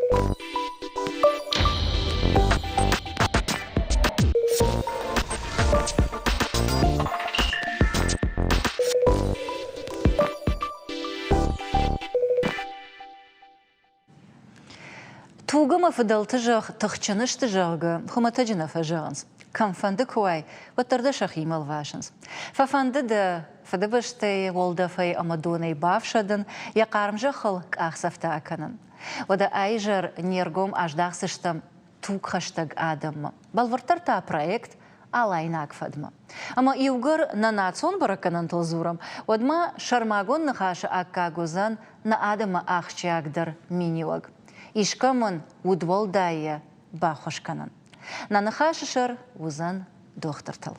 Тугама фидал тыжах тахчаныш тыжага хуматаджина фажанс. Камфанды куай ваттарда шахимал вашанс. Фафанды да фадабаштай волдафай амадонай бавшадан я кармжахал кахсафта аканан. Ода айжар нергом аждахсыштам туг хаштаг адамма. Балвартарта проект алайнак фадма. Ама иугар на национ бараканан толзурам. Одма шармагон нахаша аккагузан на адама ахчагдар минилаг. Ишкаман удвалдая бахошканан. На нахашишар узан дохтартал.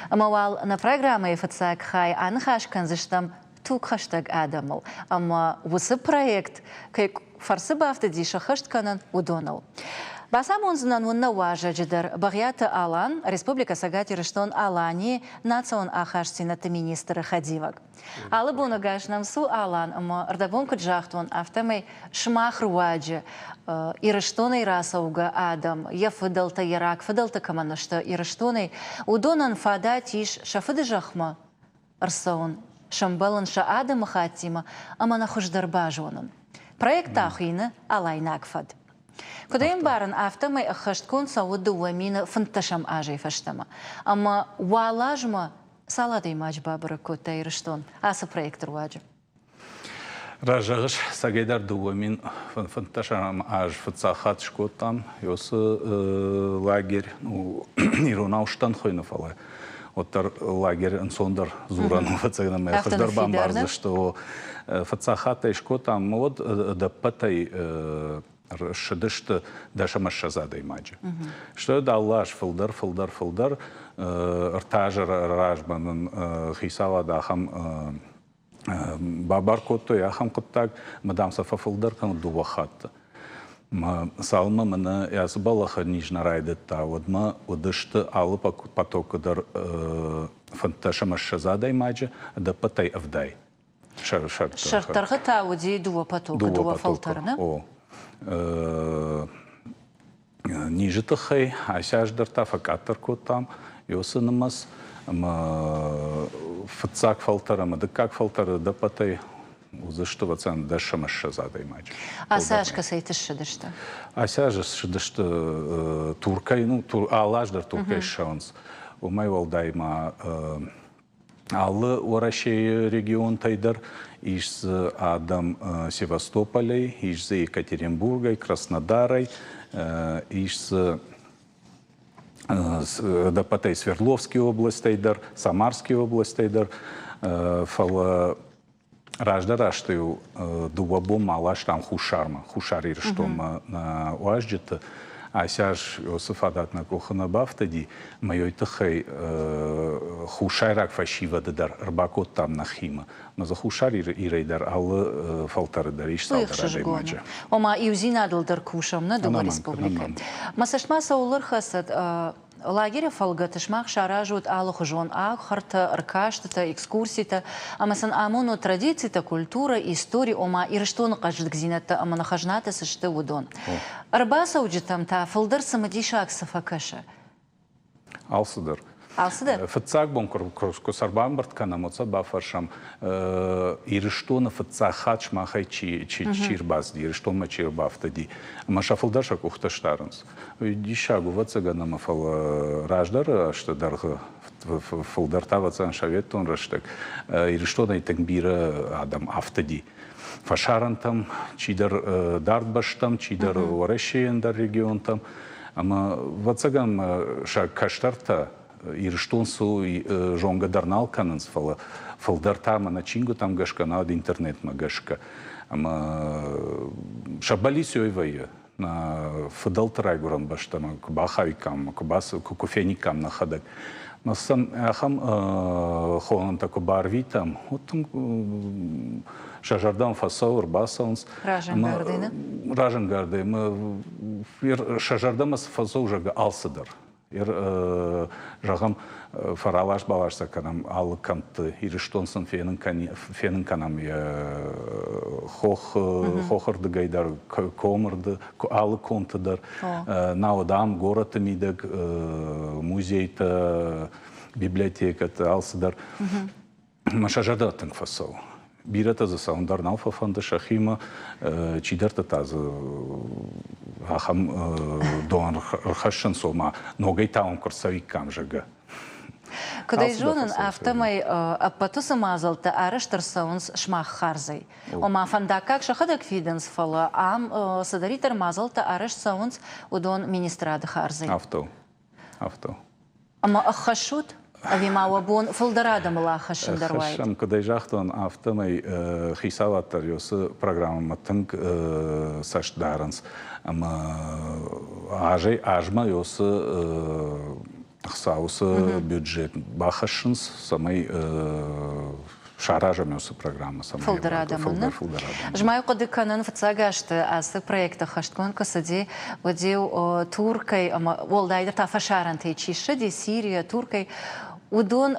Амавал на программе ФЦАК хай анхашкан зиштам тук хаштаг адамал. Ама вусы проект кай фарсы бафты диша хаштканан удонал. Басам онзынан унна важа жидар Багьята Алан, Республика Сагати Рештон Алани, национ ахашсината министра Хадивак. Алы буна гашнам су Алан, ама ардабон каджахтон автомай шмах руаджи, и Рештоной расауга Адам, я фыдалта ярак, фыдалта каманашта, и Рештоной удонан фада тиш шафыды жахма, арсаун, шамбалан ша Адама хатима, ама нахуждар бажонан. Проект ахина алайнак фад. Кудаем баран автомай ахашткон сауды уамина фанташам ажай фаштама. Ама валажма салады имач бабара кота и Рештон. Аса проект руаджи. Ражагыш сагайдар дуамин фанташам аж фацахат шкотам. Йосы лагерь ирунауштан хойнафала. Оттар лагерь инсондар зурану фацагнам ахашдар бамбарзы, что фацахата шкотам мод да патай шедышты даша машазада имаджи. Что это Аллаш филдар ртажар ражбанын хисала да хам бабар котто я хам коттак мадам сафа филдар кан дувахатта. Салма мана язбалаха нижна райдетта водма удышты алы потокыдар фанташа машазада имаджи да патай авдай. Шартарга тауди дува потока дува фалтарна. Нижитахай, асяждарта факатар котам, йосынымас, фацак фалтара, как фалтара, да патай, узыштывацан дашамаш шазада имач. Асяжка сайтыш шыдышта? Асяжа шыдышты туркай, ну, алаждар туркай шаунс. Умай валдайма алы орашей регион тайдар, из Адам Севастополя, из Екатеринбурга, Краснодарой, из Дапатай Свердловской области, Самарской области, фала раждараштаю дувабом алаш там хушарма, хушари штома на уажджета. А сяж Йосифадат на кухана бафтади, моей тахай хушайрак фашива дар рбакот там нахима. Но за хушари и рейдар ал фалтары дар иш салдара даймаджа. Ома иузинадл дар кушам на дума республика. Масашмаса улар хасад лагеря фалгатышмах шаражут алухжон харта аркаштата экскурсита, амасан амону традицията, культура, история, ома и рештон каждый гзината, ама нахажната сашты удон. Арбаса уджитам та фалдар самадишак сафакаша. Алсыдар. Алсыдар? Фацак бом косарбан барткана моца бафаршам и рештона фацак хач махай чирбаз ди рештон ма чирбафтади. Ама шафалдаша кухташтарынс. Дишагу вацагана мафал раждар, что дарга фалдарта вацан шаветтон раштак. И рештона и тангбира адам автади. Фашарантам, чидар дартбаштам, чидар орешиендар регионтам. Ама вацаган ша каштарта и рештонсу жонга дарнал кананс фалдарта ма начингу там гашка над интернет ма гашка. Ама шабали сёйвая на фадалтарайгуран баштама кубахавикам, кофейникам на хадак. Но сам ахам холан тако барвитам, вот там шажардан фасаур басаунс. Ражангарды, да? Ражангарды. Шажардамас фасау жага алсыдар. Жағам фаралаш балашса канам аллы камты ириштонсын фенин канам хохырды гайдар комырды аллы контыдар науадам гороты мидек музейта библиотеката алсыдар машажада тыңфасау бирата за саундар налфа фанда шахима чидарта тазы ахам доан рхашын сома ногай таун курсавик камжага Кудай жонын автомай аппатусы мазалты арыштыр саунс шмах харзай. Ома фандакак шахадак фиденс фала ам садаритер мазалты арыш саунс удон министрады харзай. Авто. Ама ахашут? Авимауа бон фалдарада мала хашын дарвайд. Хашын кудай жахтон автомай хисаваттар ёсы программа тынг сашдарынс. Ама ажма ёсы Хсаусы бюджет бахашынс самай шаражам ёсы программа самай. Фалдарадамын. Жмаю коды канын фацагашты асы проекта хашткон касади одел туркой волдайдер тафа шаранты чиши ди Сирия туркой удон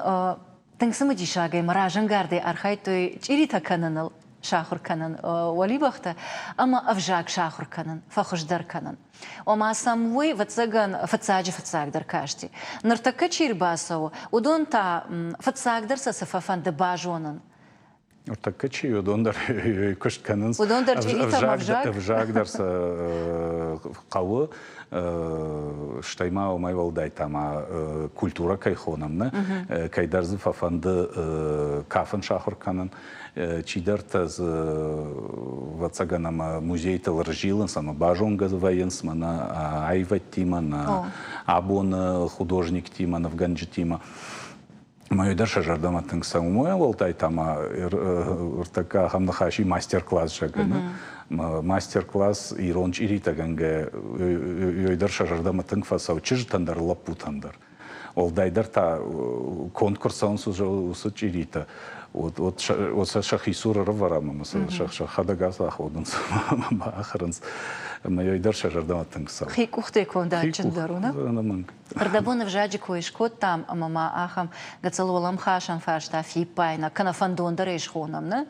тыңсымы дишагай маражан гарды архайтой чирита каныныл шахур канын валибахта ама авжак шахур канын фахушдар канын. Ома самвой вацаган фацагдар кажди. Нартака чирбасау удон та фацагдар са сафафан бажонын. Нартака чи удондар кушт канын. Удондар чирита авжак. Авжагдар са кавы штайма умай волдай тама культура кайхонамна кайдарзы фафанды кафын шахур канын. Чидарта вацаганама музей таларжилан сама бажонга военс мана айват тима на абон художник тима на вганджи тима мой дарша жардама тынг самуэ волтай тама така хамнахаши мастер-класс жагана мастер-класс иронч ирита ганга дарша жардама тынг фасау чижтандар лапутандар волдайдар та конкурсан сужу ирита вот шахисура раварама mesela шахадагас аходунс бахарынс мой дарша жардама тынг сау Хик ухте конда чындаруна. Ардабон вжаджи коишкот там мама ахам гацалолам хашан фашта фипайна канафандондар ешхонамна.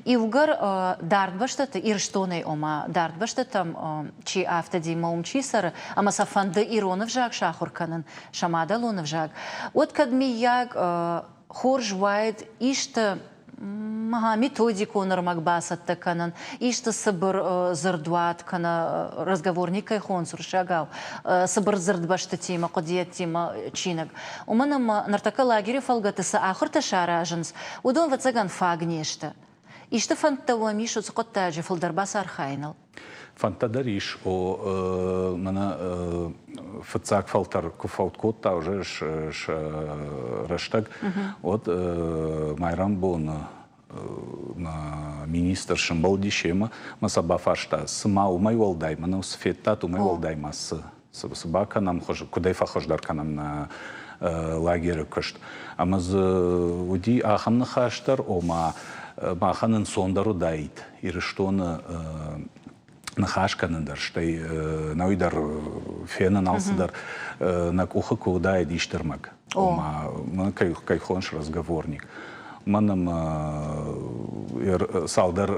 И угар дартбаштата ирштоной ома дартбаштатам чи автодима умчисара ама сафанды иронов жак шахурканын шамада лонов жак. Вот кадми яг хорж вайд ишта методику нормакбасатта канан, ишта сабыр зардуат кана разговорника хон суршагау, сабыр зардбашта тима, кодият тима чинаг. Уманам нартака лагере фалгатыса ахырта шаражынс, удон вацаган фагнешта. Ишта фантавамишу цукоттаджи фалдарбас архайнал. Фантадариш о мана фацак фалтар куфауткот та уже раштаг от майрам бон на министр шамбалди шема масаба фашта сма умай волдай мана усфеттат умай волдай мас собака нам хож кудай фахождар канам на лагерь кышт амаз уди ахамны хаштар ома маханын сондару дайт ириштоны нахашканындар, штай nauidar фенан алсыдар, нак ухы кудай диштермак. Мана кайхонш разговорник. Манам салдар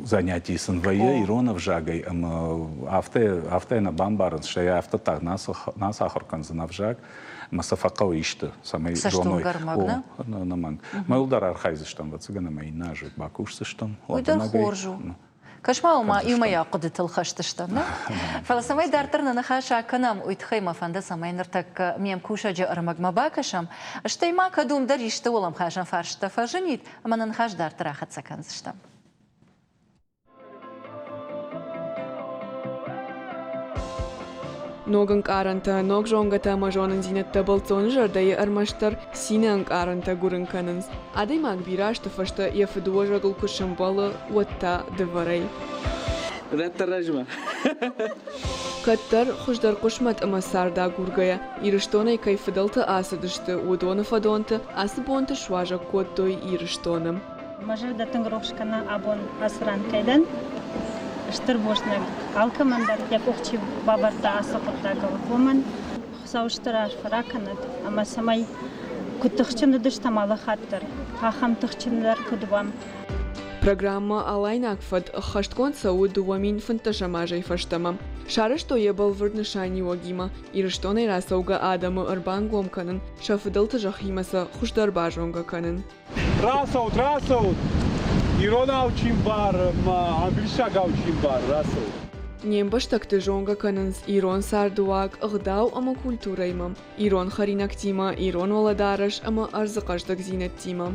занятий сынвайы иронов жагай, автай на бамбарын, штай автотаг нас ахоркан занавжаг. Масафакау ишты, самый доной. Наманг. Майлдар архайзыштан, вацыгана майнажы, бакушсыштан. Уйдар хоржу. Кашмаума юмая кудытыл хаштыштан, да? Фаласамай дартырна нахаша канам уйтхайма фанда самай нартак мем кушаджа армагма бакашам, штайма кадум даришты олам хашан фаршта фажинит, аманан хаш дартыра хатсаканзыштам. Ноган каранта, ног жонгата мажонан зинетта балцон жардайы армаштар синан каранта гурын канынс. Адай маг бирашты фашта яфыдуа жагыл кушамбалы уатта дыварай. Раттаражма. Каттар хуждар кушмат амасарда гургая. Ирыштонай кайфыдалты асыдышты, удона фадонты, асыбонты шважа коттой ирыштоным. Мажыр да тыңгырошкана абон асран кайдан. Штыр бошнак алкамандар, як ухчи бабарта асоқотта галакоман. завуштырар фараканат, ама самай кутыхчыны дыштамалы хаттыр, ахам тыхчынлар кудвам. Программа «Алайн Акфад» хашткон сауд дуамин фанташамажай фаштама. Шарышто ебал вырнышани вагима, ирыштоной расауга адамы арбан гомканын, шафыдылты жахимаса хушдарбажонга канын. Расауд! Ирона учим бар, англиша гаучим бар, расауд. Нембаштакты жонга канынс Ирон сардуак агдау ама культураймам. Ирон харинактима, Ирон валадараш ама арзыкаштак зинеттима.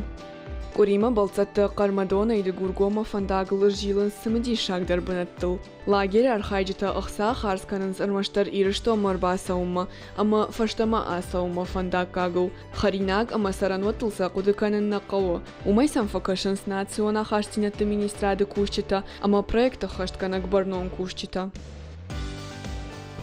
Корима балцатты кармадона иды гургома фандагылы жилын сымыди шагдар бынаттыл. Лагерь архайджыта ықса харсканынс армаштар ирышто марба саума, ама фаштама асаума фандаг кагыл. Харинаг ама саранватылса кудыканын нақауы. Умайсан факашынс национа хаштинатты министрады кушчита, ама проекта хаштканак барнон кушчита.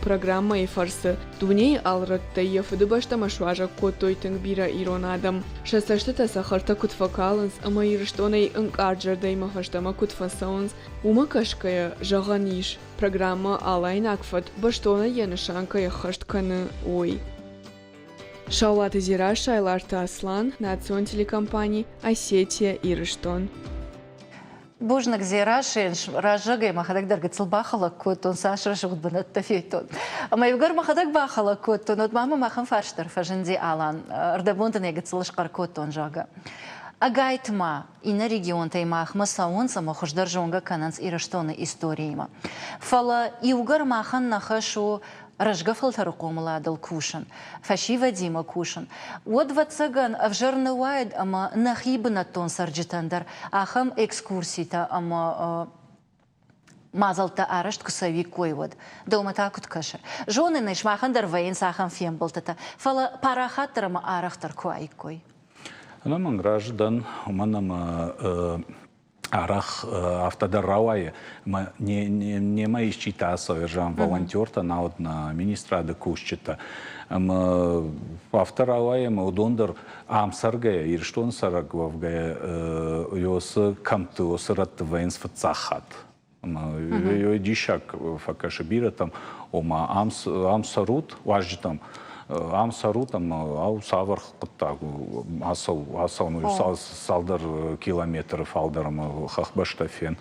Программа и фарсы. Дуней алратта ефыды баштама шуажа коттойтың бира Ирон адам. Шасаштыта сахарта кутфакалынс, ама ирыштонай ынкарджардайма фаштама кутфасаунс. Ума кашкая жағаниш. Программа Алайн Акфад баштона янышанкая хаштканы ой. Шаулаты Зира, Шайларта Аслан, Национ телекомпании, Осетия, Ирыштон. Бужнак зирашин ражагай махадак даргацл бахала котон сашра шугдбанат тафейтон. Ама югар махадак бахала котон от мама махан фарштар фажинди алан ардабунтан ягацл шкар котон жага. Агайтма ина регион таймах масаун сама хуждар жонга кананс ираштоны историяма. Фала югар махан нахашу Рожгафал тарукомла дал кушан, фашива дима кушан. Вот вацаган авжарны вайд, ама нахибы на тон сарджитандар, ахам экскурсита, ама мазалта арашт кусави койвод. Дома такут каша. Жоны нешмахандар вейн сахам фембалтата. Фала парахатарама арахтар куайкой. Нам граждан, манам арах автодар равае, не мои счета совершам волонтер-то на министрада кушчета. Автор равае мы удондар амсаргая, и что он сарагвавгая, йос камты осырат вейнс фацахат. Йой дишак факашибира там, ома амсарут, важи там. Амсарутам ау савар кыттагу асау салдар километров алдарым хахбаштафен.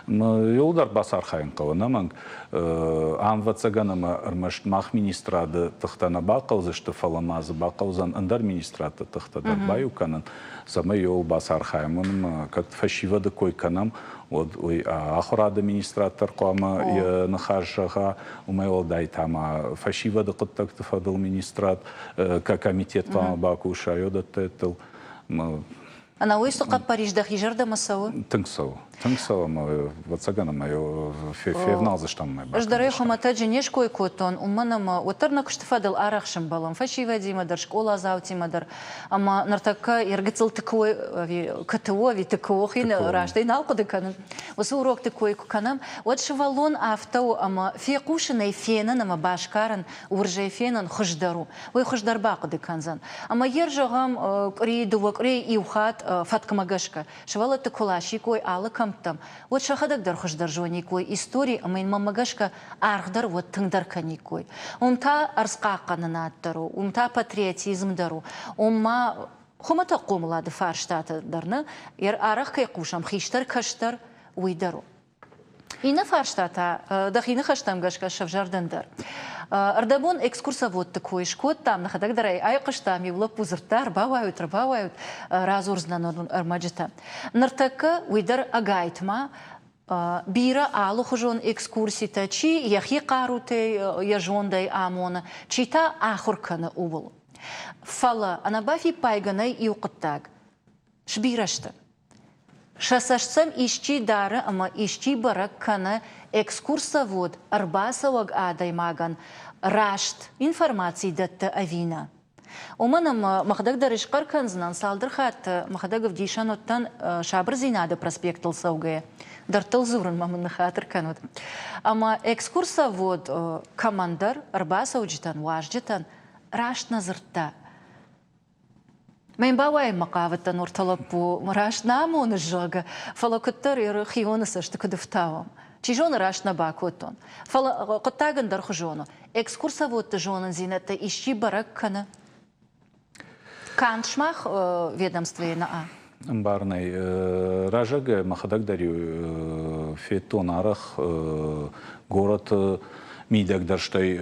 Йолдар басар хайын каванаман амвацаганам армашт мах министрады тахтана бақалзышты фаламазы бақалзан андар министраты тахтадар баюканан сама йол басар хайын как фашивады койканам ахурады министратор қома нахажаға умайол дайтама фашивады қыттакты фадыл министрат комитет қома баку шайода тетл. Ана ойсуқа Парижда хижарда масауы? Тыңсау, вацагана мое февналзыштам май бақы. Ждары хомата женеш кой котон, уманама отарна күштіфадыл арақшым балам, фашива деймадар, школа заутимадар, ама нартака ергіціл тікой, кітуови тікой, хин раштайын алқыды канын. Осы урок тікой куканам, от шывалон автау, ама феқушынай фенін, ама башкарын, уржай фенін хыждару. Ой хыждар бақыды канзан. Ама ер жағам рейдувак, рей иухат, фаткамагашка. Шывалы тіколаши кой алы камтам. Вот шахадагдар хыждар жони кой истории, амайн мамагашка архдар вот тыңдар кани кой. Умта арскаққанын аттару, умта патриотизмдару, умма хумата қомылады фарштатыдарны, ер арақ кай қушам, хиштар каштар уйдару. Ина фарштата, дахины хаштам гашка шавжардандар. Ардабон экскурсовод такой шкот там нахадагдар ай кыштам юлап пузыртар бавают разурзнан армаджита. Нартака уйдар агайтма бира алу хужон экскурсита чи яхи каруте яжондай амона чита ахурканы увол. Фала анабафи пайганай юқыттаг. Шбирашты. Шасашцам ищи дары, ама ищи барак кана экскурсовод арбасаваг адаймаган рашт информации датта авина. Оманам махадагдар ишкар канзнан салдырхат махадагов дишаноттан шабр зинады проспектл саугая. Дартыл зурын мамын хатыр канут. Ама экскурсовод командар арбасавджитан важджитан рашт назыртта. Мен бавай мақаваттан орталап бу рашт намоны жага фалакыттар иры хионы сашты кыдыфтавам. Чижон рашна бакотон. Фала коттаган дар хожоно. Экскурсовод жонан зинета ищи бараккана. Каншмах ведомстве на а. Барный ражаг махадак дарю фетон арах город мидак дарштай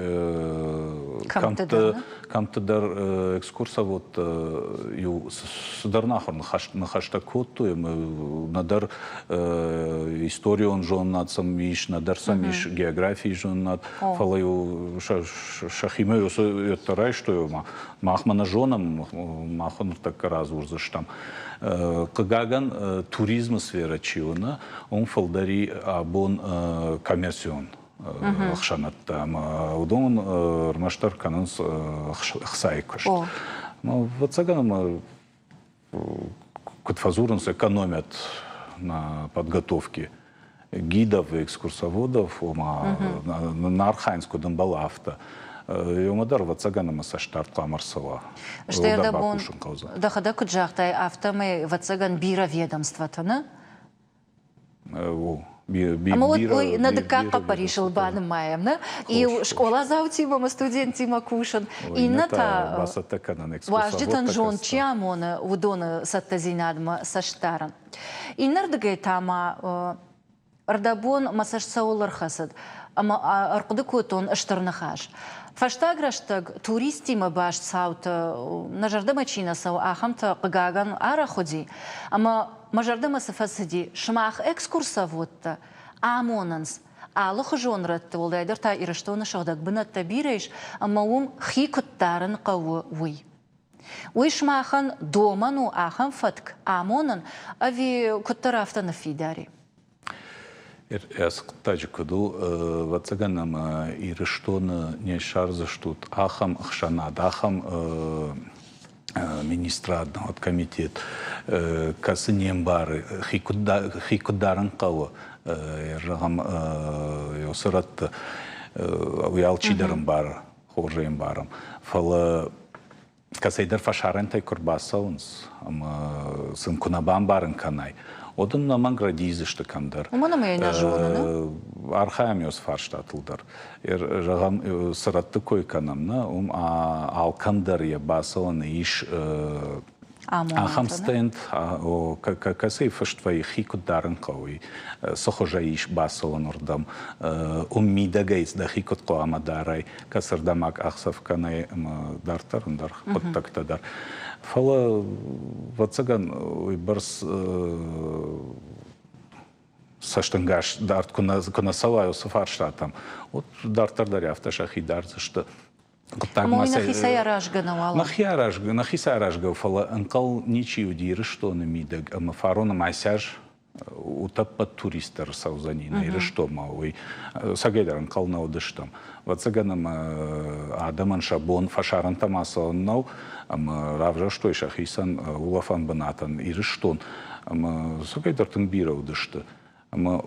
камтадар экскурсовод ю сударнахор нахашта котту надар историю жон над самиш надар самиш географии жон над фалаю шахиме это рай что махмана жоном махан так раз урзаштам Кагаган туризм сфера чиона, он фалдари абон коммерцион. Хшанаттам, удон рмаштар кананс хсайкош. Вот цаган кутфазурнс экономят на подготовке гидов и экскурсоводов на Архангельску Донбалафта. Юмадар вацаганама со штарта Марсова. Что я добон дохода куджахтай автомы вацаган бира ведомства-то, на? А мы вот надо как порешил баном маем, на? И школа заутима студентима кушан. И на та важдитан жон чиамона удона саттазинадма со штаран. И нардагай тама ардабон масашсаулар хасад. Ама аркудыкутон аштарнахаш. Фаштаграштаг туристима баш саута нажардама чинасау ахамта кагаган араходи. Ама мажардама сафасади шмах экскурсоводта амонанс. Аллах жонратты олдайдар та ираштона шагдаг бынатта бирейш, ама ум хикуттарын кавы уй. Уй шмахан доману ахам фатк амонан ави куттарафтана фидари. Ясктаджикуду вацаганам ираштона не шарзаштут ахам хшанад ахам министра от комитет касынем бары хикударан кавы рагам йосырат уялчидарым бар хоржем барым фала касайдар фашарентай курбасаунс ама сын кунабан барын канай Одан наман градизы штыкандар. Умана мы на жона, Архаамиос фарштатылдар. Рагам сыратты койканамна, алкандар я басаланы иш ахамстенд, касей фаштвай хикударен кауи, сохожа иш басалан ордам, мидагайс да хикут коамадарай, касардамак ахсавканай дартарындар, подтактадар. Фала вацаган барс саштангаш дарт кунасалаю сафарштатам. Вот дартардари автошахидар что Ама нахисая ражганавала. Нахисая ражгав фала анкал ничью диры что на мидаг, ама фарона масяж утаппат туристер саузанина или что мауи сагайдар анкал на удыштам. Вацаганам адаман шабон фашаран тамасан нау ама равжа что и шахисан улафан банатан или что ама сагайдар тангбира удышты. Ама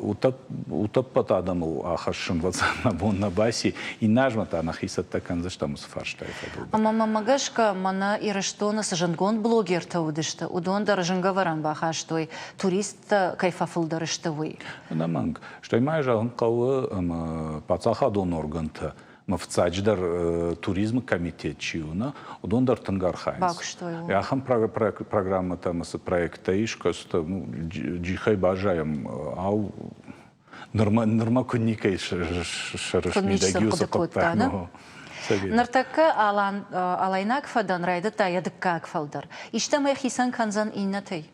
утаппат адаму ахашшын вацана бон на баси и нажмата нахисат такан за что мусфарштай фадул. Ама мамагашка мана и раштона сажангон блогер та удышта удон даражангаваран бахаштой турист кайфафулдарыштовый. Наманг что имай жан кавы ама пацаха дон органта мавцадждар туризм комитет чиуна удон дар тангархайнс. Бак что его? Я хам программа там с проекта ишка что джихай бажаем ау нормакуникай шаршмидагюса подтану. Нартака алайнак фадан райда та ядыкак фалдар. Иштам хисан канзан иннатай.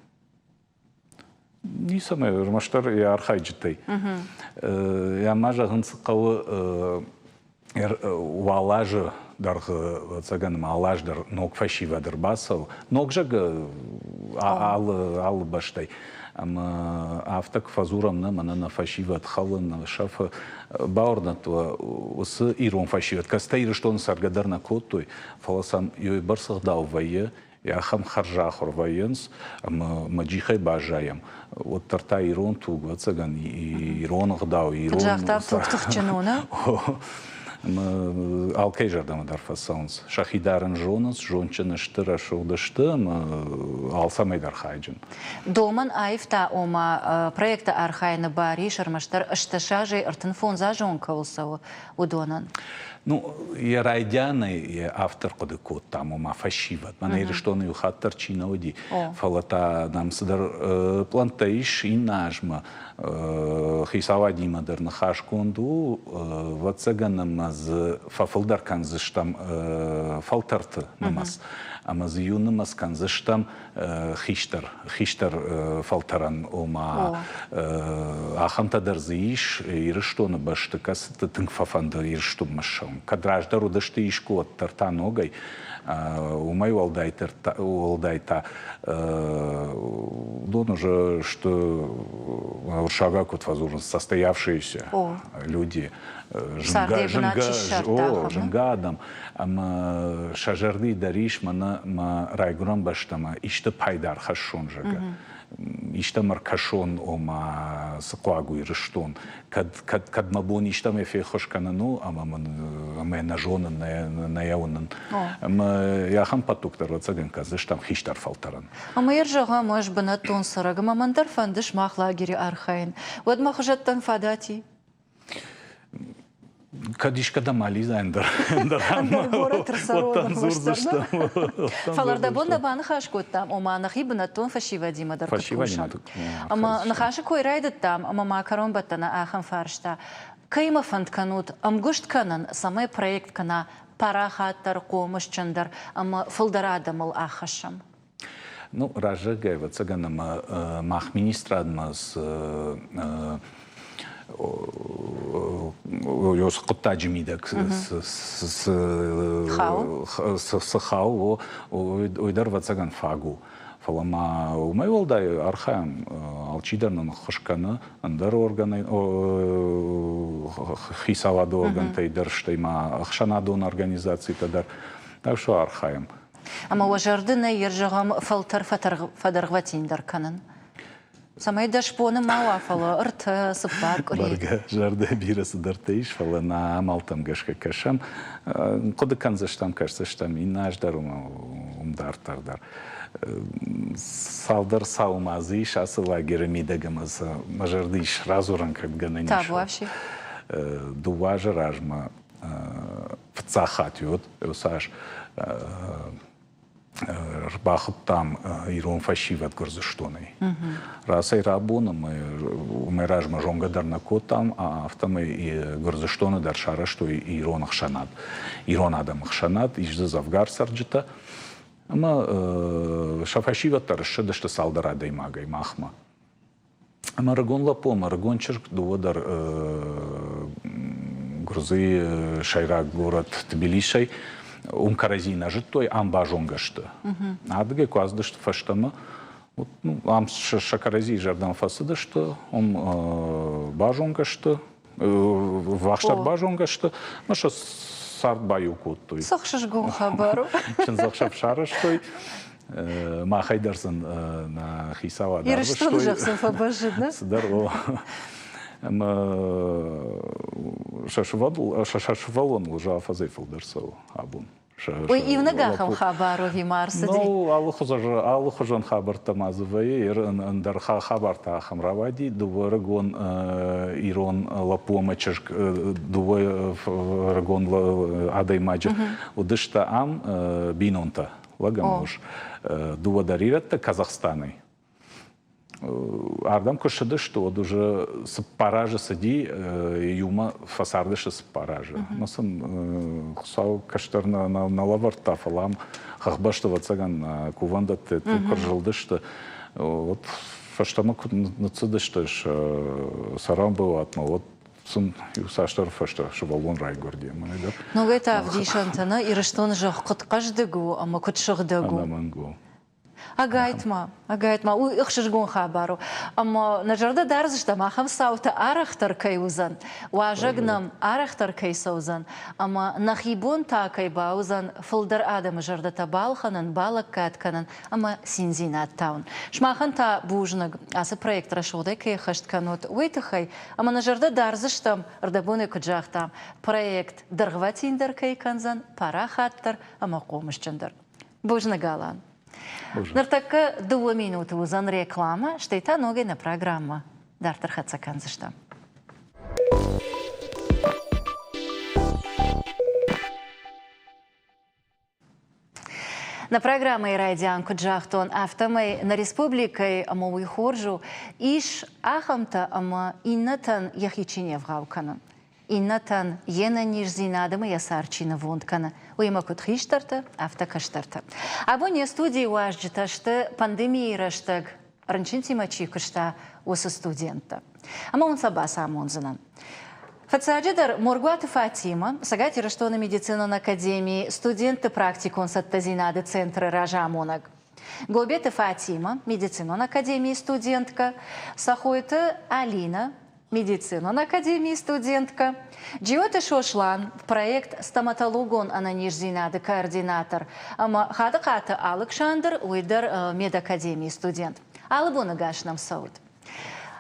Не самое маштар я архайджитай. Я мажа гынсыкавы уалажы дарғы цаганым алаждар ног фашивадыр басау. Ног жағы алы баштай. Ама автак фазурамна манана фашиват халын шафа баурнатва осы ирон фашиват. Кастайры что он саргадар на коттой фаласам йой барсахдау вайе. Я хам харжахор военс, маджихай бажаем. Вот тарта ирон туг, вацаган ирон гдау, ирон. Джахта туг тухчанона. Алкей жардамы дарфасаунс. Шахидарын жоныз, жончыны штыра шоудышты, алсамайдар хайджын. Доман айфта ома проекта архайны бари шармаштар ыштышажы ыртын фонза жонка олсау удонан. Ну, я райдяный автор кодекот там ума фашиват. Мана ириштоны юхаттар чинауди. Фалата нам садар плантаиш и нажма. Хисавади мадыр нахашкунду вацаганам аз фафылдар канзыштам фалтарты намаз. Амаз юнамаз канзыштам хиштар фалтаран ома ахамтадар зиш ириштоны баштыкас тынкфафанды ириштум машам. Кадраждар удашты ишку от тартаногай умай уалдайта дон уже что шагак вот возможно состоявшиеся люди жингадам ама шажарды дариш мана райгурам баштама иште пайдар хашон жага иште маркашон ома саклагу ириштон кад мабон иште мефе хошканану ама на жонын на яунын ама яхам патуктар вацаган казыштам хиштар фалтаран Ама ержага мож бына тон сарагы мамандар фандыш махлагери архайн. Вот махжаттан фадати. Кадишка да мали зайндар. Фаларда бонда баны хашкоттам, ома нахи бына тон фашивади мадар куткушам. Ама нахаши койрайдыт там, ама макарон баттана ахан фаршта. Кайма фанд канут, амгушт канан, самай проект кана парахаттар, комышчандар, ама фалдарадамыл ахашам. Ну, ражагай, вот цаганам мах министрадмас Jos kuttađimidek с хау ойдар вацаган фагу. Фалама умай волдай архаям алчидарнан хошканы андар органы хисавады орган тайдар штайма ахшанадон организации тадар. Так что архаям. Ама важардына ержагам фалтар фадаргватиндар канын. Самай дашпоны мауафалы, ырты, сыппар көрей. Барга жарда бирасы дартаиш, фала на амалтам гашка кашам. Коды канзаштам кашсаштам, инаждар умдартардар. Салдар саумазиш, асы лагеры мидагамаз, мажардиш разуран как гананиш. Та, вообще. Дуважа ражма вцахат юд, эусаш рбахып там ирон фашиват горзыштоной. Раз и рабуна мы ражма жонгадар на котам, а автомы и горзыштоны дар шара, что ирон ахшанат. Ирон адам ахшанат, ижды завгар сарджита. Ама шафашиват тарышыды, что салдара даймагай махма. Ама рагон лапо, рагон черк дуодар Грузы шайрак город Тбилисий. Каразина життой амбажонгашты. Адыге куаздышты фаштама. Ам шакарази жардан фасыды, что бажонгашты, вахштар бажонгашты, ну что сарт баю куттой. Сахшаш гон хабару. Чен захшап шараштой. Махайдарсын на хисава. И что жахсын фабажидна? Здорово. Шашвалон лжа фазейфл дерсов абун. Ой, и в ногахам хабару вимарсади. Ну, алухожан хабар тамазывай, ндарха хабар тахам равади, дуворагон ирон лапомачешк, дуворагон адаймаджа, удышта ам бинонта, лагамуш, дуворариратта Казахстаны. Ардам кошады, что вот уже с паража сади юма фасардыша с паража. Насам хусау каштар на лаварта фалам хахбашта вацаган куванда те куржилды, что вот фаштама нацады, что сарам был атма вот сын юсаштар фашта швалон райгорди. Ну это авдишантана и рештон жах кот каждыгу, ама кот шагдыгу. Анамангу. Агайтма. Уй ихшишгун хабару. Ама нажарда дарзышта махам саута арахтар кайузан. Важагнам арахтар кайсаузан. Ама нахибун та кайбаузан фылдар адам жарда табалханан, балаккатканан, ама синзинат таун. Шмахан та бужнаг, асы проект рашудай кайхаштканут. Уйтахай, ама нажарда дарзыштам рдабуны куджахтам. Проект даргватиндар кайканзан, парахаттар, ама комышчандар. Бужнагалан. Нартакка 2 минуты узан реклама, штейта ногой на программа. Дартар Хацаканзышта. На программе Радиан Куджахтон автомой на республикой амовый хоржу иш ахамта ама иннатан яхичине вгаукана. Иннатан ена нижзинадама ясарчина вунткана. Уйма кутхиштарта, автокаштарта. Абоне студии уажджита, что пандемия раштаг ранчинти мачикушта уса студента. Ама он сабаса амонзанан. Фацаджидар Мургуата Фатима, сагати раштона медицина на академии, студенты практикун саттазинады центра Ражамонаг. Глобета Фатима, медицина на академии студентка, Сахуйта Алина, медицина на академии студентка. Джиота Шошлан, проект стоматологон ананижзинады координатор. Ама хадаката Александр, уйдар медакадемии студент. Алыбуна гашнам сауд.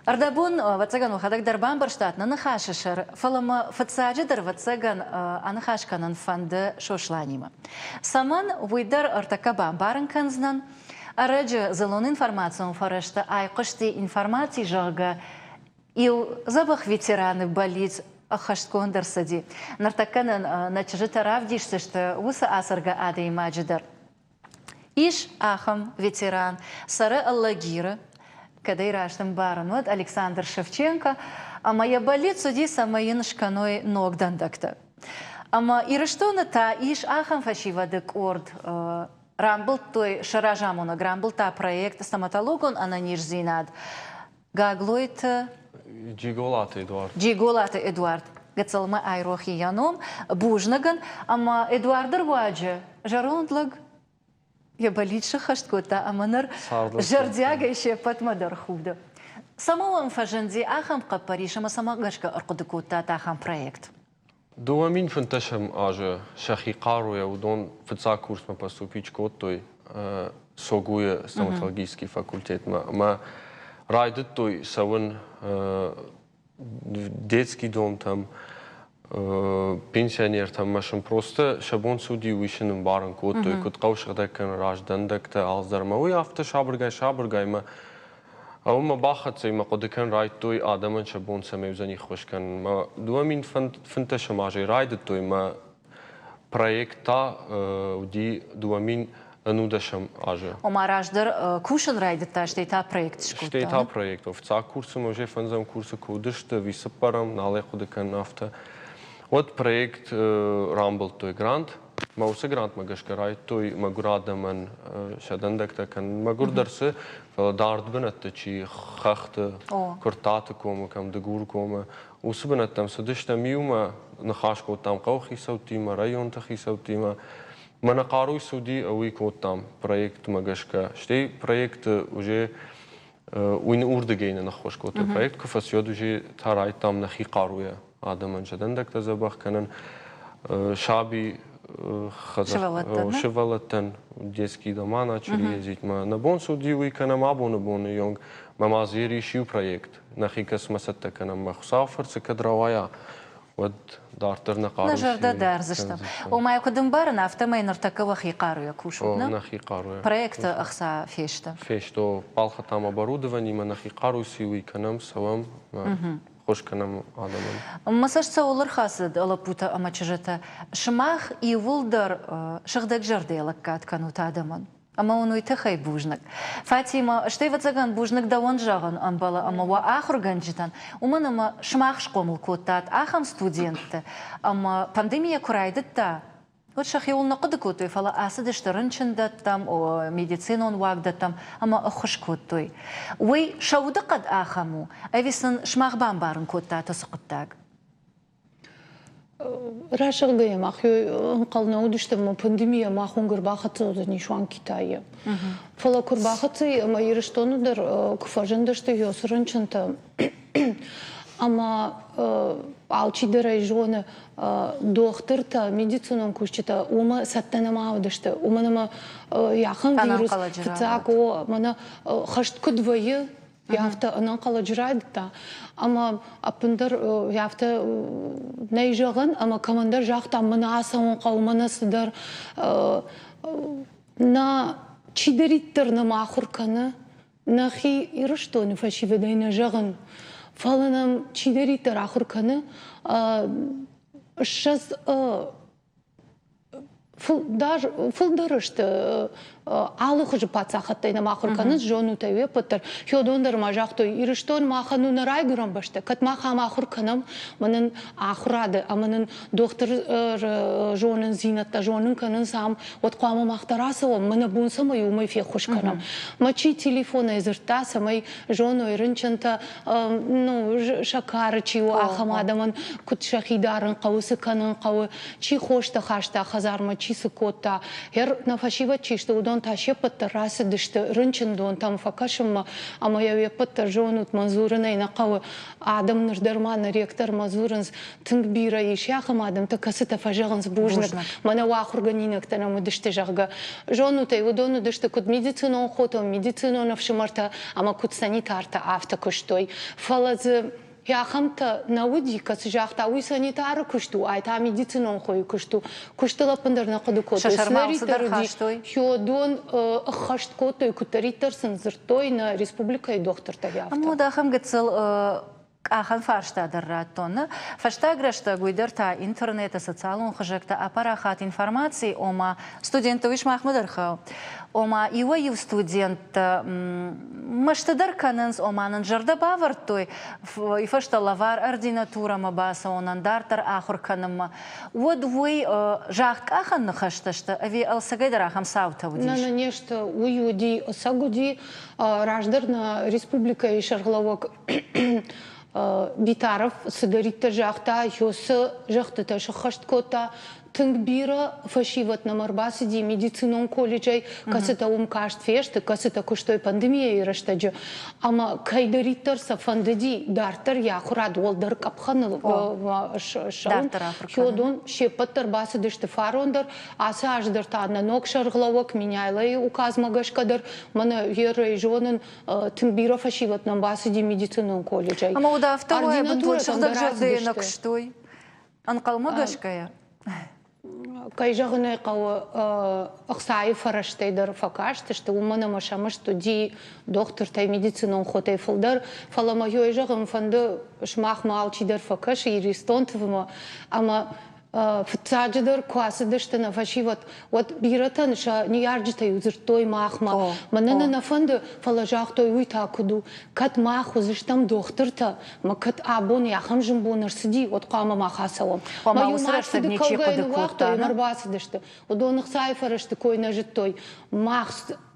Ардабун ватсаган ухадак дарбан барштатна нахашишар. Фалама фацаджидар ватсаган анахашканан фанды Шошланима. Саман уйдар артакабан баранканзнан. Араджа залон информацию фарашта айкошти информации жага. Ил забах ветераны болит ахашткон дарсади. Нартаканан начжита равдишься, что уса асарга ада имаджидар. Иш ахам ветеран Сара Аллагира, когда и раштам баран, вот Александр Шевченко, а моя болит суди самоин шканой ногдандакта. Ама и раштона та иш ахам фашивадык орд рамбл той шаражамуна грамбл та проект стоматологон ананижзинад. Гаглойт Джиголата Эдуард. Гацалма айрохи яном, бужнаган, ама Эдуардер ваджа, жарондлаг, я болит шахашткота, аманар жардяга еще патмадар худа. Самого фаженди ахам капариш, ама сама гашка аркудыкота ахам проект. Дуамин фанташам аже шахи кару я удон фца курс ма поступить котой согуя стоматологический факультет ма райдет той саван детский дом там пенсионер там машин просто шабон суди вишенем баран кот той кот каушгадакан раждандакта алздармауи авто шабыргай ма ама бахатсай ма кодакан райд той адаман шабон самевзани хошкан ма дуамин фанташам аже райдет той ма проекта уди дуамин нудашам аже. Омараждар кушан райдета штейта проект шкота. Штейта проект. Овца курсом уже фанзам курса кудышта висапарам налеху декан нафта. Вот проект рамбл той грант. Мауса грант магашкарай той магурадаман шадандакта кан магурдарсы дардбанатта чи хахта куртата кома кам дагур кома. Усбанаттам садышта миума нахашко там каухи саутима район тахи саутима. Мана каруй суди ауикот там проект магашка. Штей проект уже уин урдагейна нахошкот проект кафасиод уже тарай там нахи каруя адаман жадандакта забах канан шаби шевалаттан детский дома начали ездить. На бон суди уиканам абона бон йонг мамазери шиу проект. Нахи касмасатта канам махсафарца кадравая. Вот дартер на кару. Нажарда дарзыштам. Умай кудымбарын автомайнер такого хикару я кушудна. На хикару. Проект ахса фешта. Фешто палха там оборудование, мы на хикару сиуи канам савам хош канам адаман. Масажца олар хасад алапута амачжата. Шмах и вулдар шагдак жарды лаккат канут адаман. Ама он уйтахай бужнак. Фатима, что вот заган бужнак да он жаган амбала, ама ва ахурганджитан. Уман ама шмах шкомл котат, ахам студенты. Ама пандемия курайдытта. Вот шахиул нақыды котой фала асады штарынчындат там, медицина он вагдат там, ама ахуш котой. Уй шауда кад ахаму, ависан шмах бамбарын котат асықыттаг. راشق جاي ماخيو قلنا ودشت ما بندمية ما خون قرباخت زودني شوان كتاية فلا قرباخت ما يرشتون در كفاجن دشت يوسرن شنتا أما алчи дерайжоны доктор-та медицинон кушчита ума саттана маудышты уманама яхын вирус тцако мана хашт кудвайы яфта анан калажырайды ама апындар яфта найжагын ама командар жакта мына асаон калманасыдар на чидериттер на махурканы нахи ирыштоны фашиведайна жагын فلانم چی داری تر آخر کنه شاز فل درشت آلو خود پات ساخته این ماخور کنه جونو تایه پتر هیودون در ماجاق توی ایرشتون ماخنو نرای گرام باشته کت ماخام آخر کنم منن آخراده امنن دکتر جونن زینت تا جونن کنن سام وقت قام ماختراسه و من بون سمای اومای فی خوش کنم ما چی تلفن ازرتا سمای جونو ایرنچن تا نو شکار چی و آخم آدمان کت شخیدارن قوس کنن قو چی خوش تا خاش تا خزار ما چی سکوتا هر نفشیوت چیشته ودون تاشی پتر راست دشته رنچن دون تام فکاشم اما یه پتر جونوت منظورن این قو آدم نردرمان ریکتر منظورنز تنگ بیرایش یا خم آدم تا کسی تفجرنز بوجنک من واخر گنینک تنام دشته جاگا جونوت ودون دشته کد медицинон خودم медицинон نفشمرتا اما کد سانیتار تا آفت کشتوی فلز Я хамта науди касжахта уй санитары кушту айта медицинон хой кушту куштыла пандарна куду кото слеритер хёдон хашт кото кутаритер сензертой на республика и доктор таявта. Амуда хам гцел Ахан фаршта дырраттоны. Фашта грашта гуйдырта интернета социалун хажакта апарахат информации ома студентовиш махмыдырхау. Ома ив студент маштадар канынс оманын жырда бавыртой. И фашта лавар ординатура мабаса онан дартар ахур каныма. Вот вы жахт ахан хашташта ави алсагайдар ахам саута удиш. На нешта уюди сагуди раждар на республика и шарглавок Битаров сыдаритта жахта, йосы жахта ташы хаштkoта, тынгбира фашиват на марбасиди медицинон колледжай, касыта умкашт фешты, касыта куштой пандемия ирыштаджы. Ама кайдариттар сафандади дартар яхурад олдар капханы шаун. Хёдон шепаттар басыдышты фарондар, асы аждырта на ног шарглавок меняйлай указ магашкадар, мана еры жонын тынгбира фашиват на басиди медицинон колледжай. Ама уда второе бунтур шахдаг жарды на куштой. Анкал магашкая. Кай жағыны қауы ұқсайы фараштайдар факашты, что умана машамыш туди доктор тай медицинон хотай фылдар, фалама йой жағым фанды шмах маалчидар факаш и ристонтывыма, ама фтаджидар квасыдышты на фашиват, вот биратан ша ниярджитай узыртой махма, манана на фанды фалажақ той уйта куду, кат мах узыштам докторта, ма кат абон яхам жымбонар сиди, вот қама махасалам. Ма юсырашты нече куды курта. Марбасыдышты, удонық сайфарышты койна життой,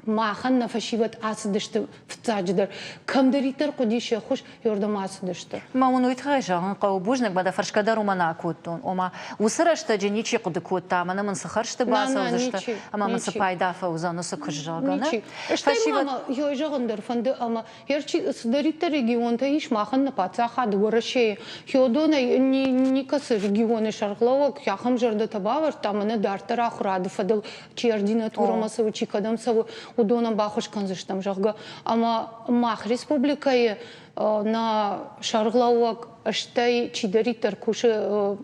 махан на фашиват асыдышты фтаджидар, камдаритар кудише хуш йордам асыдышты. Ма он уйтхай жағын қау бужнак бада фаршкадар умана куттон, ома усырашты же нече куды кутта, мана мынсы харшты баса узышты, ама мынсы пайдафа узанысы күш жағаны. Эштай мама йой жағындар фанды, ама ерчи сыдаритар регионта иш махан на пацахады варашей, йодона никасы регионы шарглауак, яхам жарды табавар, таманы дартар ахурады фадыл, чи ординатура масавы, чи кадамсавы, удонам бахуш канзыштам жағға. Ама мах республикайы на шарглауак Аштай чидаритер куши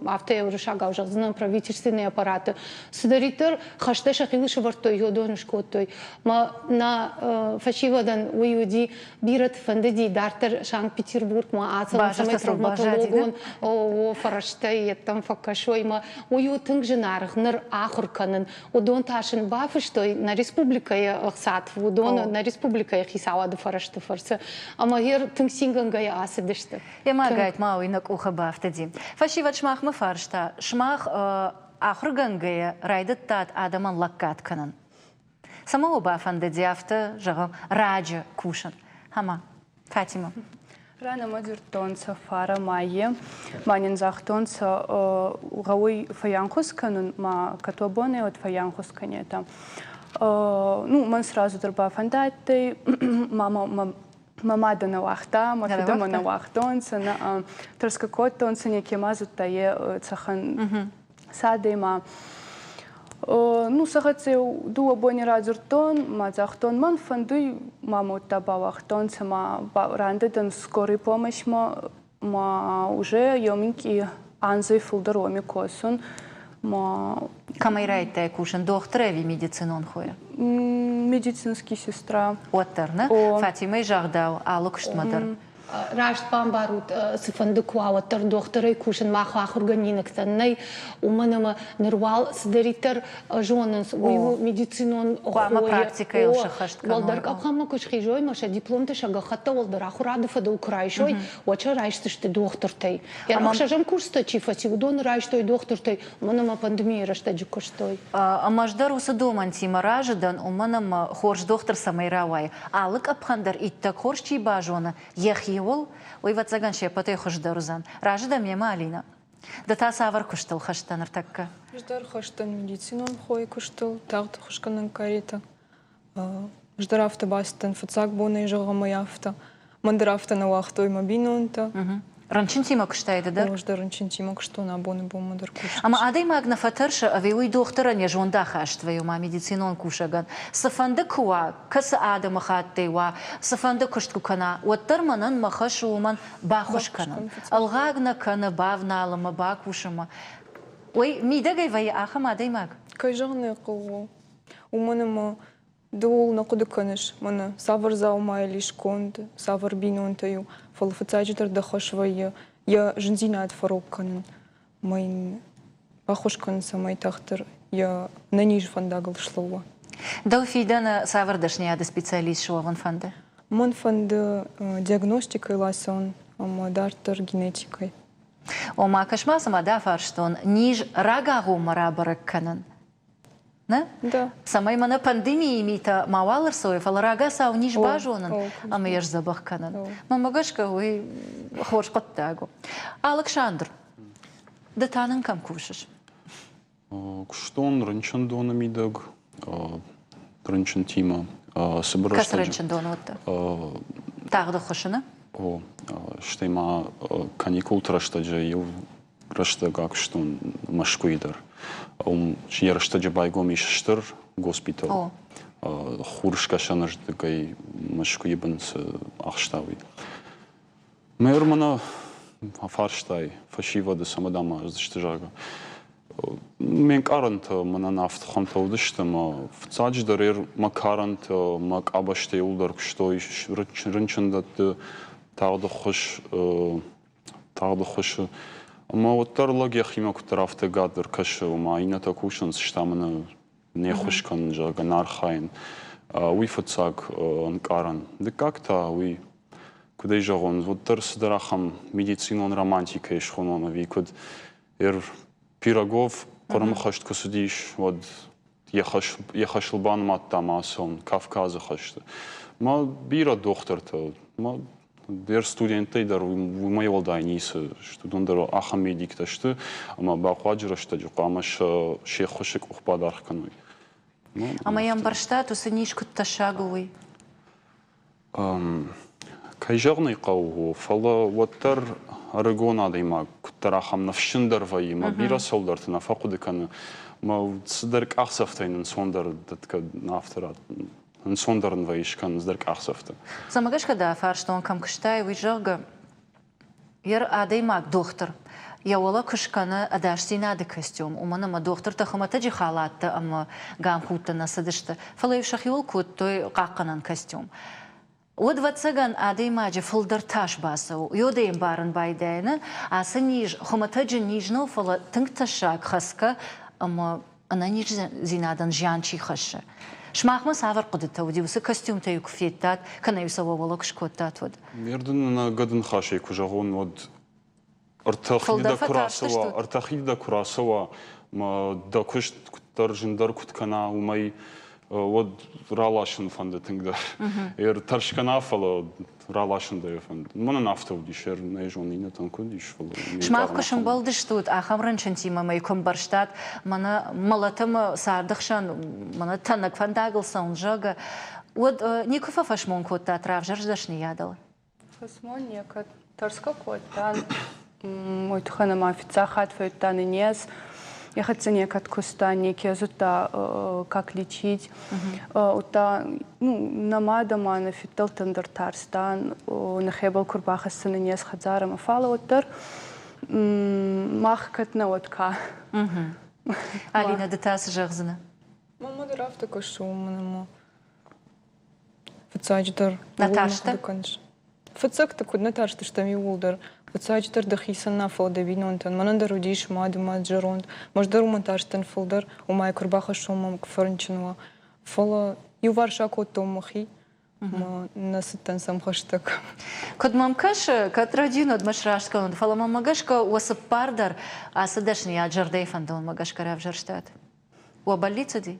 авто решагал жазна правительственные аппараты. Сидаритер хаштай шахилыш вартой йодоныш котой. Ма на фашивадан уюди бират фандеди дартер Санкт-Петербург ма ацал самой травматологон о фараштай там факашой ма уютынг женарх ныр ахурканын удон ташин бафыштой на республика я сад удон на республика я хисавады фарашты фарсы. Ама ер тынг синганга я асыдышты. Ямагайт инак ухаба автоди. Фашиват шмах мафаршта, шмах ахургангая райдаттат адаман лаккат канан. Самого бафанда диафта жагам раджа кушан. Хама, Фатима. Rana mazurtonsa fara maie, manin zachtonsa gaui faянхус канун, ма катуабоне от faянхус канета. Ну, man сразу дърба фантати, мама да на лахта, махидама на лахтонса, на тръскакотонса, някия мазута е цахан садема. Ну, сахаце дуа бони разуртон, ма захтон ман фандуй, мама оттаба лахтонса, ма рандедан скорой помощь, ма уже йоминки анзой фулдароми косун. Камайрайте кушен доктореви медицинон хуя? Медицинский сестра. Оттарна? Фатима жагдау, алукштмадар. Рашт бамбарут сифандыкуа тар докторы кушен махах органинактаннай уманама нервал сдеритер жонанс уйу медицинон охуя практика илша хашт канон волдар капхама кушхижой маша дипломта шага хата волдар ахурада фада украйшой оча райштышты доктортай я махшажам курста чифати удон райштой доктортай уманама пандемия раштаджи куштой амаждар усы домантима ражадан уманама хорш доктор самайравай алык апхандар иттак хорш чибажона яхи ой ватсаган шепатой хождарузан. Ражда мема Алина. Да та савар куштал хаштан артакка. Ждар хаштан медицинон хой куштал, тагт хошканан карита. Ждар автобастан фацак бона и жога маяфта. Мандрафта на лахтой мабинонта. Ранчинтима куштайды, да? Ждар ранчинтима куштал на боны бом мадар куштал. Ама адай магна фатарша авеуй доктора не жонда хаштваю ма медицинон кушаган. Сафанда куа, каса адама хаттейва, сафанда куштку кана. Оттар манан махашу уман бахуш канан. Алгагна кана бавна алама бакушама. Ой, мидагай вай ахам адай маг. Кай жагны кылу. Уманама дол на кудыканыш. Мана савар заума лишь конд, савар бинонтаю. Фалфацаджитар дахашвая. Я жензинат фарокканын. Майн бахушкан самай тахтар. Я на ниж фандагал шлова. Да уфидана савардашни ада специалист шо ван фанда? Мон фанда диагностикой ласон, ама дартар генетикой. Ома кашмасама да фарштон ниж рагагу марабаракканын. Не? Да. Самай мана пандемии мита мавалар сой, фаларага сау ниж бажонан, ама еш забахканан. Мамагашка ой хорш коттагу. Александр, да танын кам кушаш? Куштон ранчан дона мидаг, ранчан тима. Кас ранчан дона отта? Тагда хошана? Штейма каникул траштаджа ил раштага куштон машкуидар. Я раштаджа байгом ишштыр госпитал. Хуршка шанаждагай машкуибанс ахштави. Мэр мана фарштай фашивада самадама заштажага. Мен карант мана нафт хамтаудыштым. В дарер макарант мак абаште улдар куштой рынчандат тагды хош Ама оттарлаг химак тарафта гадыр кашы ма ината кушанс штамына не хошкан жага нархайн. Уй фацак анкаран. Да как-то уй куда жагон вот тарсдарахам медицинон романтика ишхонона ви куд Пирогов корамхашт кусудиш вот яхашлбан маттамасон Кавказа хашты. Ма бира докторта ма der студенты дар моего дайниса студендар ахамедик ташты ама бахваджрашта жуқамаш шехошек ухпадар каной. Ама ям барштат усынишку ташагуй. Кайжагный қау фала ваттар аргона дейма куттарахам навшиндар вай ма бира солдартына фақудыканы ма сдерк ахсафтайнын сондар датка нафтарат сондарн вайшкан сдерк ахсафта. Самагашка да фарштон кам кыштай уйжага ер адаймак доктор. Я ола кышканы адаштинады костюм. Уманама доктор тахамата жихалатты ама гам хуттана садышты. Фалай шахиол кут той қаққанан костюм. Од ватсаган адаймаджи фылдар таш басау. Йодайм барын байдайны. Асы ниж, хуматаджи нижнау фала тынк ташак хаска ама ана ниж зинадан жянчи хашы. Шмахма савар қудыта уди усы костюм таю куфеттат, кана юсава вала кышкоттат вод. Мерден на гадын хашей кужагон вот артахида курасова ма да кушт куттар жиндар куткана умай вот ралашын фанда тыңдар. Таршкана фала ралашын да ефен. Мана нафта удишер наежонина танку дишвал. Шмахкашын балдыштут, ахамрыншын тима май комбарштат, мана малатым сардықшан, мана танак фандагылсан жага. Вот никофа фашмон котта травжар ждашни ядал. Фасмон нека торска коттан, мой туханам офица хатфают тан и нес. Я хочу некат куста, некие зута, как лечить. Ута, ну, намада мана фитал тандартарстан, на хебал курбаха сына нес хадзара мафала утар, махкат на отка. Алина, детас жагзана. Мама драф такой шумному. Фацадждар. Наташта? Фацак такой Наташта, что ми улдар. Фацадждар дахисан на фолда винонтан. Манандар удиш мадма джеронд. Мождар уманташтан фолдар. Умай курбаха шумам кфернчинова. Фола юварша котом махи. Ма насытан сам хаштаг. Код мамкаш, код родину от машрашка, фала мамагашка уасып пардар, а садашни аджардей фандон магашка равжарштат. У больницы ди?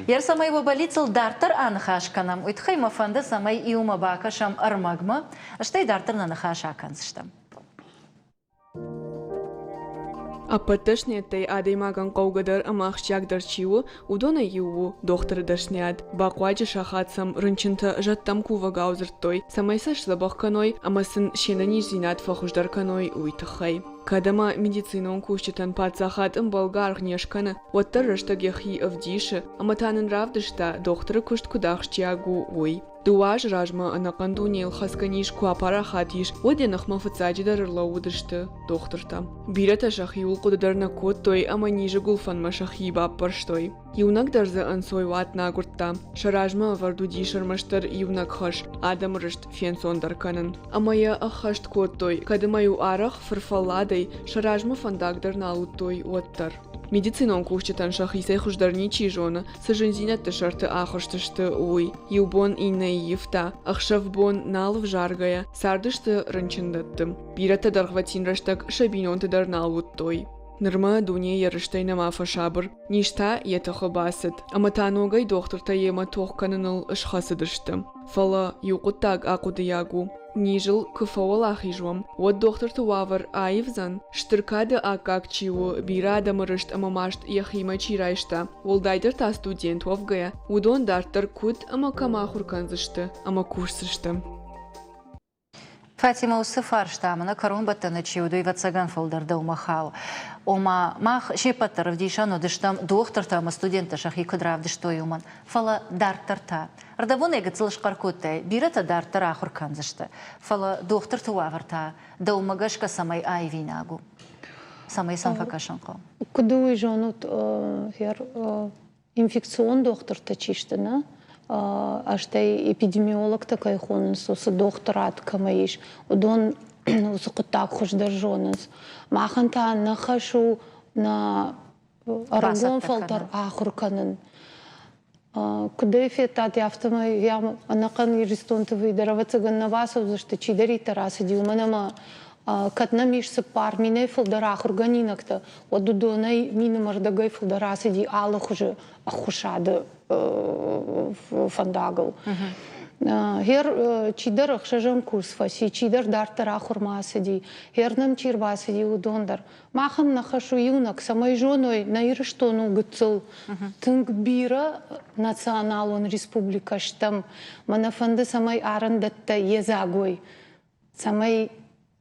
Яр самай у больницы дартер анхашканам, уйтхай мафанда самай иума бакашам армагма, а что и дартер на нахашаканстам. Апаташнетай адаймаган қаугадар амақшягдар чиу, удона юу, доктор дашнят, бақуаджи шахатсам рынчынта жаттам кува гаузыртой, самайсаш забақканой, амасын шенани зинат фахуждарканой уйтахай. Кадама медицинон кушчатан пацахат болгарх нешкана, оттар раштагехи авдиши, аматанын равдышта доктор кушт кудахшчиагу уй. Дуаж ражма анакандунил хасканиш куапара хатиш, оденах мафацаджидар лаудышты докторта. Бирата шахиул кудадарна коттой, ама ниже гулфан машахиба парштой. Юнак дарза ансой ват нагурта, шаражма вардуди шармаштар юнак хаш, адам рышт фенсон дарканан. Амая ахашт коттой, кадамаю арах фарфаладой, шаражма фандагдар налуттой оттар. Медицинон кушчатан шахисай хуждарни чижона, сажензинат ташарты ахаштышты уй, юбон инна ифта, ахшавбон налв жаргая, сардышты рынчындаттым. Бирата дархватин раштак шабинонты дар налуттой. Нырма дуне ярыштайна мафа шабыр, ништа етахы басыт, аматаногай докторта ема тоққаныныл ышхасыдышты. Фала юқуттаг ақуды Нижил кыфауал ахижуам, вот доктор туавар аивзан, штыркады акак чиу, бирада мырышт амамашт яхима чирайшта, волдайдер та студент вовгая, удон дартар кут ама камахурканзышты, ама курсышты. Фатима усыфар штамына корон баттаны чиуду и вацаган фолдарда умахау. Ома мах шепаттар вдишан одыштам докторта студента шахи кудрав дыштой уман. Фала дартарта. Ардавон эга цылышкаркуттай, бирата дартар ахурканзышты. Фала доктор туаварта, да умагашка самай айвинагу. Самай самфакашанко. Куду жонут инфекцион доктор тачиштына. Аштай эпидемиолог такой хонс, усы докторат камаиш, удон усы кутак хуждар жонс. Маханта нахашу на арагон фалтар ахурканын. Куды фетат яфтама ям анакан иристонтовый даравацаган на вас, зашты чидари тарасы дилманама катнамиш сапар минай фалдар ахурганинакта, одудонай минамар дагай фалдарасы ди алах уже ахушады фандагл. Хер чидар ахшажам курс фаси, чидар дартар ахурмасы ди, хернам чирбасы ди удондар. Махам нахашу юнак, самай жоной на ирыштону гыцыл. Тынг бира националон республика штам. Манафанды самай арандатта езагой. Самай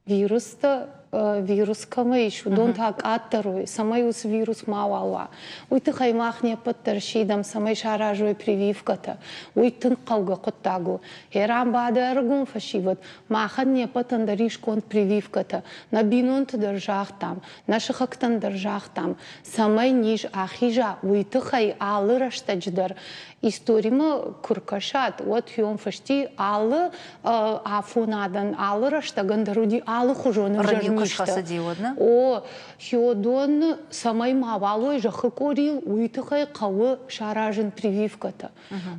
вируста вирус камайш, удон так аттарой, самай ус вирус мавала. Уйты хаймахне подтаршидам, самай шаражой прививката, уйтын қауға құттагу. Херам бады аргун фашиват, махан не патандариш конт прививката, на бинонты держахтам, на шахактан держахтам, самай ниш ахижа, уйты хай алы раштадждар. Историма куркашат, вот хион фашти алы афунадан, алы раштаган даруди алы хужоны жарништа. О, хиодон самай мавалой жахы корил, уйтыхай қауы шаражын прививката.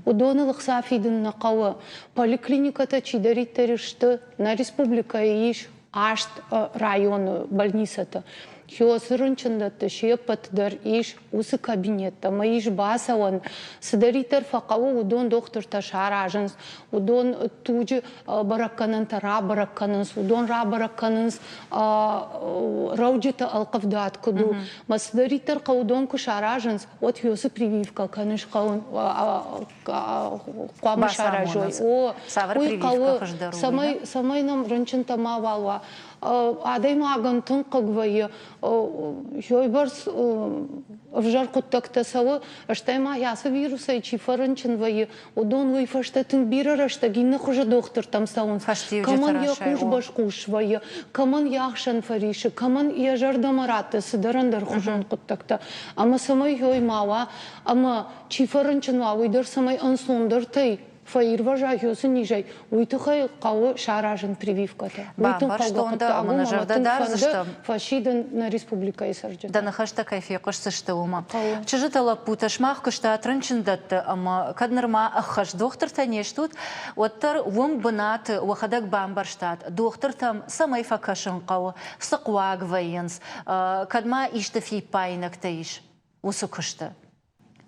Удоны лықсафидын на қауы. Поликлиниката чидариттеришты, на республика иш ашт районы больницата. Хиосырынчында шепаттыр иш усы кабинетта, ма иш басауан, сыдаритер фақауы удон доктор ташаражынс, удон туджи баракканын тара баракканынс, удон ра баракканынс рауджита алқавдат куду, ма сыдаритер қаудон кушаражынс, от хиосы прививка каныш қаун қуамы шаражой. Уй қауы самай нам рынчынта мавалва. Адайма агантын қығвайы, жойбарс вжар құттақтасауы, аштайма ясы вируса чифарынчын вайы, удон вай фаштатын бирар аштагинны хуже доктор там сауын. Каман я хуш баш хуш вайы, каман яхшан фариши, каман я жардамараты, сыдарандар хужан құттақта. Ама самай жоймава, ама чифарынчын вайдар самай ансондар тай. Фаирва жахёсы нижай. Уйтыхай қауы шаражын прививката. Уйтын қауға қыттағу, фашидын на республика исарджын. Да нахашта кайфе қошсышты ума. Чыжытала путашмақ күшті атрынчындатты, ама каднырма ахаш доктор танештут, оттар вон бынаты уахадак бамбарштат, доктор там самай факашын қауы, сықуаг вайынс, кадма ишті фейпайнак таиш, усы күшті.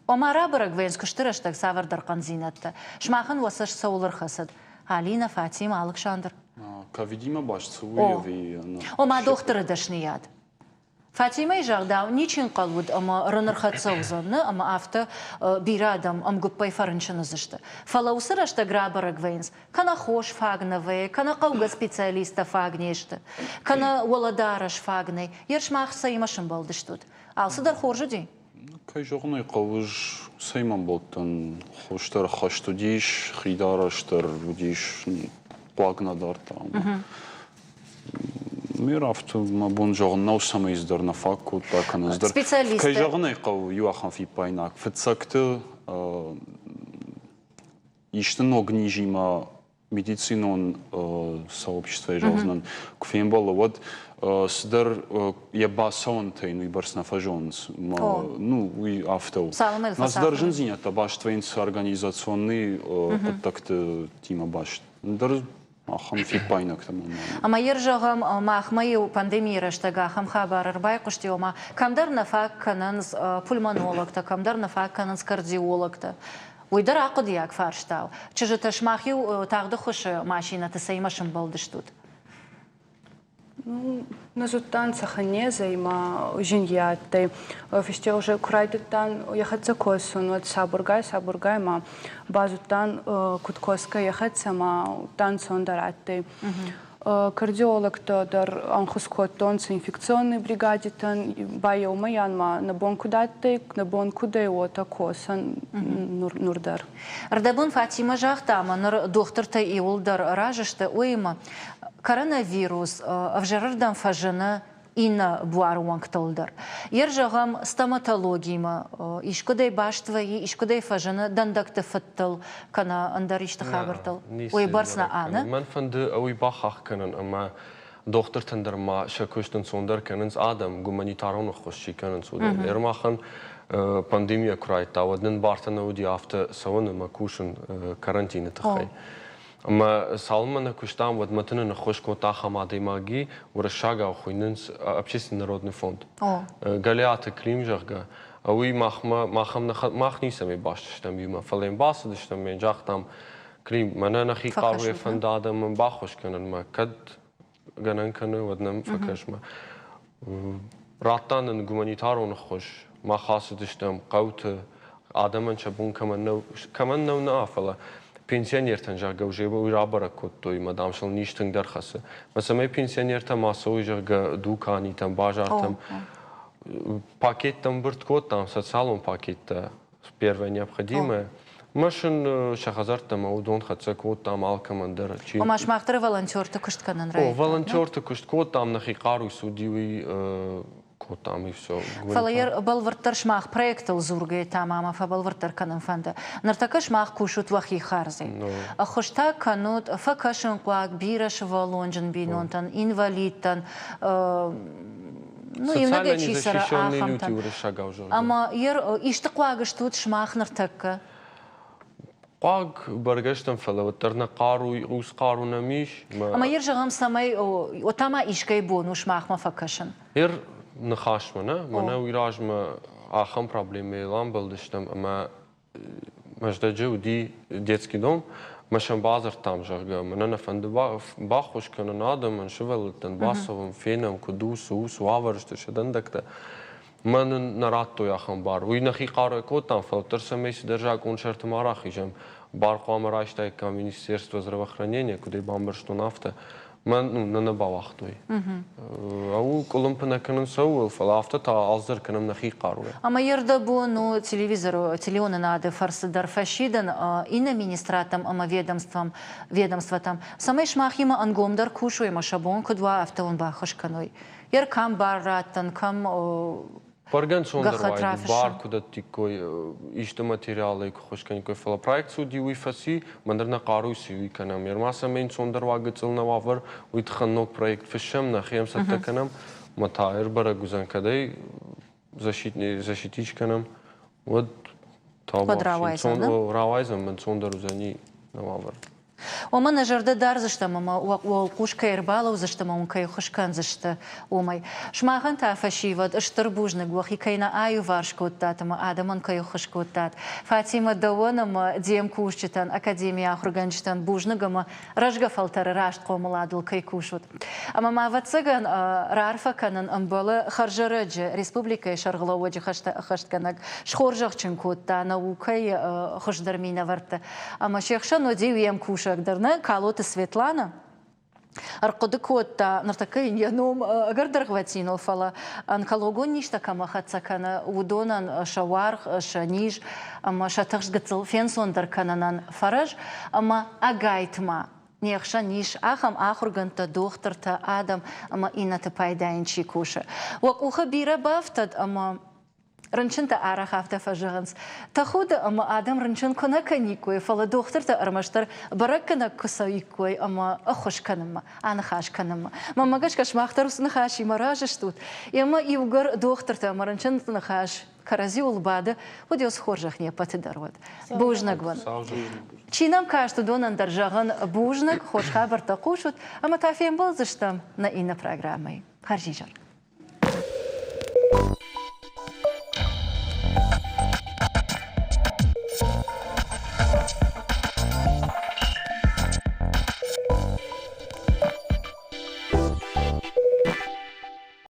Омара барак венс кыштырыштак савардар канзинатта. Шмахан васаш саулар хасад. Алина, Фатима, Александр. Кавидима башцы уеви. Ома докторы дашнияд. Фатима и жагдау ничин қалуд, ама рынырхат саузанны, ама авто бирадам, ам гуппай фарынчыны зышты. Фалаусырашта грабарак венс. Кана хош фагнаве, кана қауға специалиста фагнешті, кана уаладараш фагней. Ершмах саймашын балдыштуд. Алсыдар хоржу дей? Кай жоғынай қауыж сайман болттан хоштар хашту дейш, хидараштар дейш, плагнадар там. Мир авто мабун жоғын наусама издар на факут, бакан издар. Специалисты. Кай жоғынай қау юахан фипайнак. Фитсакты иштін огнижима медицинон сообщества жоғынан куфейн балы. Вот сдар ебасаун тайну и барс нафажонс. Ну, и автоу. Нас дар жензинята баш твоинс организационный контакты тима баш. Дар ахам фипайнак там. Ама ержағым махмайы пандемия штага хам хабар арбай кушти ома камдар нафак кананс пульмонологта, камдар нафак кананс кардиологта. Уйдар ақыды як фарштау. Чыжыта шмахи тағды хушы машинаты саймашын балдыштуд. Назуттан сахане займа жиньяттай. Фиште уже крайдыттан ехать за косун, вот сабургай, ма базуттан куткоска ехать сама тан сондараттай. Кардиолог-то дар анхускоттон с инфекционной бригадитан, байо маянма на бонку даттай, на бонку дайота косан нурдар. Ардабун Фатима жахтама, нар докторта и улдар ражышты уйма. Коронавирус, авжарардан фажына ина буаруан ктолдар. Ержағам стоматологийма, ишкудай баштваи, ишкудай фажына дандакты фыттыл, кана андаришты хабыртыл. Ой барсна аны? Мен фанды ауи бахах канан, ама доктор тандырма шакуштын сондар кананс адам гуманитарон хошчи канан судан. Ермахан пандемия крайта, ваднын бартана уди авто саваны макушын карантины тахай. Ама салмана куштам вот матына на хошко тахамады маги урашага хуйнынс общественный народный фонд. Галиаты климжарга, а уи махни сами баштам юма фалем басы дыштам мен жахтам клим мана нахи карве фандада мен бахош канан ма кад ганан каны ваднам факашма. Раттан гуманитарон хош махасы дыштам қауты адаман чабун каман нау нафала. Пенсионертан жага уже урабара коттой мадам шал ништың дархасы. Масамай пенсионерта масой жага дукани там бажартам пакет там бырткот там социалом пакетта первое необходимое. Машин шахазарта маудон хацакот там алкамандар. Омаш махтары волонтерты куштканан рай. Волонтерты кушткот там нахикару судиви там и все. Фалайер балвартар шмах проектал зургай тамама фа балвартар канан фанда. Нартака шмах кушут вахи харзи. Хошта канут факашын куак бираш волонжен бинонтан инвалидтан. Ну и много чисара ахамтан. Ама ер ишты куагыш тут шмах нартака. Quag bargashtan falavattarna qaru us qaruna mish. Ama yer jagam samay o tama ishkay bonu shmach ma fakashan. Yer нахашмана, мана уиражма ахам проблемы ламбалдыштам, ама маждаджи уди детский дом, машам базар там жарга, мана нафанды бахуш канан адам, ман шевелтен басовым фенам кудус ус ваваршты шадандакта. Ман наратто яхам бар. Уй нахи қарой котам филтр самейси держа концерт марахижам. Бар хвамараштай ка Министерство здравоохранения, куда бамбаршту нафта. Ман на бавахтой. Ау колумпана канан саул фалафта та алзар канам нахи қарой. Ама ерда бу ну телевизору, телеоны надо фарсадар фашидан и на министратам, ама ведомствам, там. Самай шмахима ангомдар кушуй машабон кудва автоон бахашканой. Ер кам барраттан, кам Парган сондервайди бар куда тикой иште материалы хошкан кой фала проект суди уи фаси мандерна каруси уи канам ермаса мен сондервага цилна вавар уи тханнок проект фишам на хем сатта канам матаир бара гузан кадай защитить канам вот Под равайзом, да? Равайзом мен сондеру зани на вавар. Омана жарда дар зашта мама уалкушка ирбала зашта мама кай хошкан зашта омай. Шмахан та фашиват штарбужник вахи кайна аю варшкоттат ма адаман кай хошкоттат. Фатима давонама дем кушчитан академия ахурганчтан бужнагама ражга фалтар рашт комаладул кай кушут. Ама мавацаган рарфа канан амбала харжараджа республика шарглаваджи хаштканак шхоржахчин котта наукай хошдармина варта. Ама шехшан одивием куш Дарна Калота Светлана. Аркоды котта нартакай яном агардаргватинол фала онкологу ништа камахатсакана удонан шаварх шаниж ама шатахшгатсыл фенсондар кананан фараж ама агайтма нехша ниш ахам ахурганта дохтарта адам ама ината пайдайнчи куша. Вакуха бира бафтад ама Ранчинта арахафта фажганс. Тахуда ама адам ранчин кона каникой, фала дохтарта армаштар баракана кусаикой, ама ахошканама, анахашканама. Мамагаш кашмахтарус нахаши маражаш тут. И ама ивгар дохтарта ама ранчин нахаш карази улбада, вот я схожих не патидарват. Бужнак вон. Чинам кажется донан даржаган бужнак, хош хабар такушут, ама тафием был заштам на инна программой. Харжижар.